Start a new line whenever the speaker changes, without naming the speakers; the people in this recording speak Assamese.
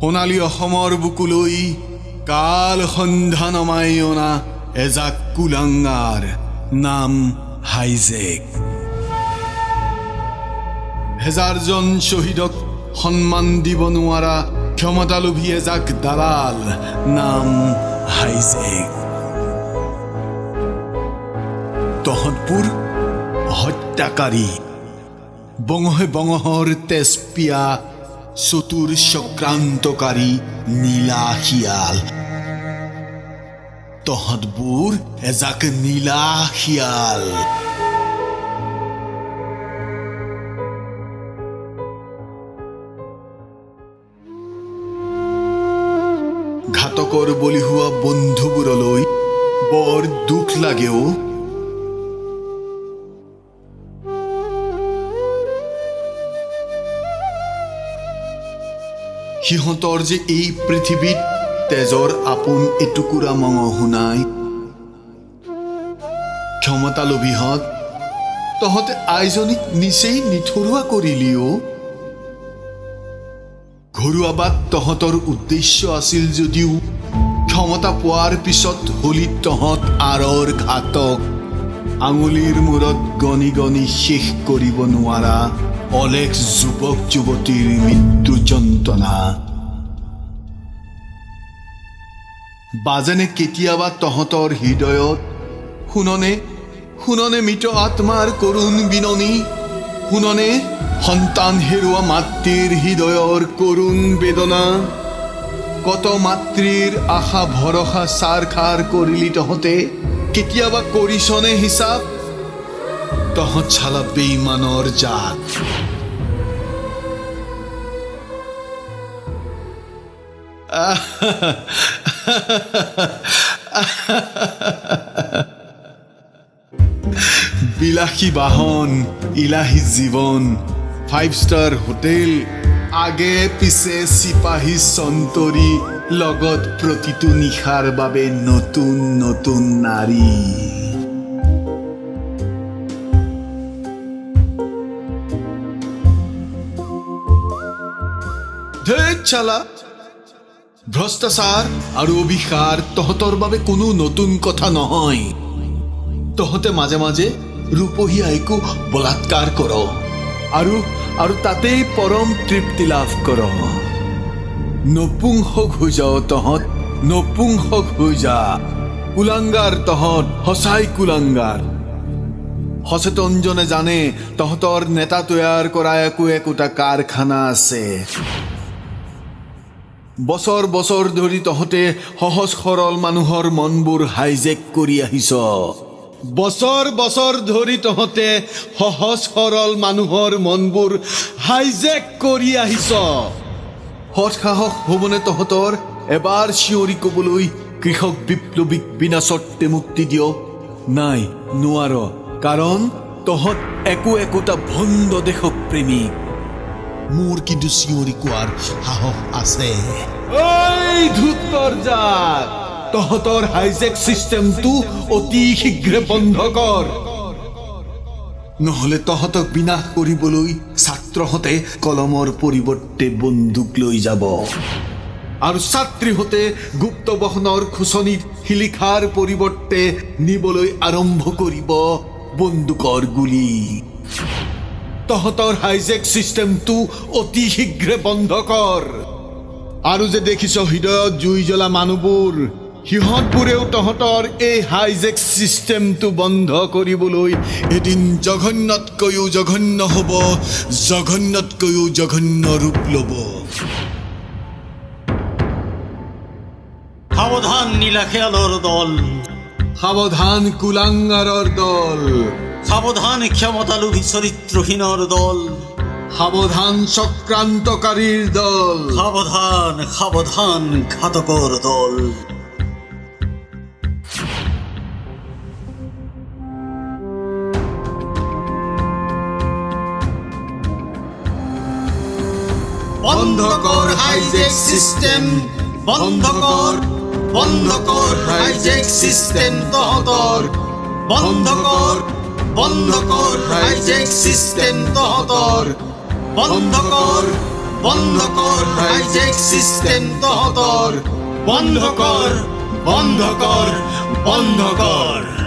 সোণালী অসমৰ বুকুলৈ কাল সন্ধ্যা নমাই অনা এজাক কুলাংগাৰ নাম হাইজেক। হেজাৰজন শ্বহীদক সন্মান দিব নোৱাৰা ক্ষমতালোভী এজাক দালাল নাম হাইজেক। তহঁতবোৰ হত্যাকাৰী, বঙহে বঙহৰ তেজ পিয়া চতুৰ চক্ৰান্তকাৰী নীলা শিয়াল। তহঁতবোৰ এজাক নীলা শিয়াল। ঘাতকৰ বলি হোৱা বন্ধুবোৰলৈ বৰ দুখ লাগেও। সিহঁতৰ যে এই পৃথিৱীত তেজৰ আপোন এটুকুৰা মঙহো নাই। ক্ষমতালোভীহঁত, তহঁতে আইজনীক নিচেই নিথৰুৱা কৰিলিও। ঘৰুৱাবাত তহঁতৰ উদ্দেশ্য আছিল যদিও ক্ষমতা পোৱাৰ পিছত হলি তহঁত আৰৰ ঘাতক, আঙুলিৰ মূৰত গণি গণি শেষ কৰিব নোৱাৰা অলেখ যুৱক যুৱতীৰ মৃত্যু যন্ত্ৰণা। বাজেনে কেতিয়াবা তহঁতৰ হৃদয়ত শুননে মৃত আত্মাৰ কৰুণ বিননি, শুননে সন্তান হেৰুৱা মাতৃৰ হৃদয়ৰ কৰুণ বেদনা। কত মাতৃৰ আশা ভৰসা চাৰ খাৰ কৰিলি তহঁতে, কেতিয়াবা কৰিছনে হিচাপ? তহঁত চালা বেইমানৰ জাত। বিলাসী বাহন, ইলাহী জীৱন, 5 ষ্টাৰ হোটেল, আগে পিছে চিপাহী চন্তৰী, লগত প্ৰতিটো নিশাৰ বাবে নতুন নতুন নাৰী। ধেৎ চালা, ভ্ৰষ্টাচাৰ আৰু অভিসাৰ তহঁতৰ বাবে কোনো নতুন কথা নহয়। তহঁতে মাজে মাজে ৰূপহী আইকো বলাৎকাৰ কৰ আৰু তাতেই পৰম তৃপ্তি লাভ কৰ। নপুংসক হৈ যাও তহঁত, নপুংসক হৈ যা। কুলাংগাৰ তহঁত, সঁচাই কুলাংগাৰ। সচেতনজনে জানে তহঁতৰ নেতা তৈয়াৰ কৰা একোটা কাৰখানা আছে। বছৰ বছৰ ধৰি তহঁতে সহজ সৰল মানুহৰ মনবোৰ হাইজেক কৰি আহিছ। বছৰ বছৰ ধৰি তহঁতে সহজ সৰল মানুহৰ মনবোৰ হাইজেক কৰি আহিছ। সৎ সাহস হ'বনে তহঁতৰ এবাৰ চিঞৰি ক'বলৈ, কৃষক বিপ্লৱীক বিনা চৰ্তে মুক্তি দিয়ক? নাই, নোৱাৰ, কাৰণ তহঁত একোটা ভণ্ড দেশক প্ৰেমিক। মোৰ কিন্তু চিঞৰি কোৱাৰ সাহস আছে। ঐ ধূৰ্তৰ জাত, তহঁতৰ হাইজেক চিষ্টেমটো অতি শীঘ্ৰে বন্ধ কৰ, নহলে তহঁতক বিনাশ কৰিবলৈ ছাত্ৰহঁতে কলমৰ পৰিৱৰ্তে বন্দুক লৈ যাব, আৰু ছাত্ৰীহঁতে গুপ্ত বহনৰ খোচনিত শিলিখাৰ পৰিৱৰ্তে নিবলৈ আৰম্ভ কৰিব বন্দুকৰ গুলী। তহঁতৰ হাইজেক চিষ্টেমটো অতি শীঘ্ৰে বন্ধ কৰ। আৰু যে দেখিছ হৃদয়ত জুই জ্বলা মানুহবোৰ, সিহঁতবোৰেও তহঁতৰ এই হাইজেক চিষ্টেমটো বন্ধ কৰিবলৈ এদিন জঘন্যতকৈও জঘন্য হ'ব, জঘন্যতকৈও জঘন্য ৰূপ ল'ব।
সাৱধান নীলা শিয়ালৰ দল,
সাৱধান কুলাংগাৰৰ দল,
সাৱধান ক্ষমতালোভী চৰিত্ৰহীনৰ দল,
সাৱধান চক্ৰান্তকাৰীৰ দল,
সাৱধান সাৱধান ঘাতকৰ দল।
বন্ধ কৰ হাইজেক চিষ্টেম,
বন্ধ কৰ হাইজেক চিষ্টেম তহঁতৰ, বন্ধ কৰ হাইজেক চিষ্টেম তহঁতৰ, বন্ধ কৰ বন্ধ কৰ হাইজেক চিষ্টেম তহঁতৰ বন্ধ কৰ বন্ধ কৰ বন্ধ কৰ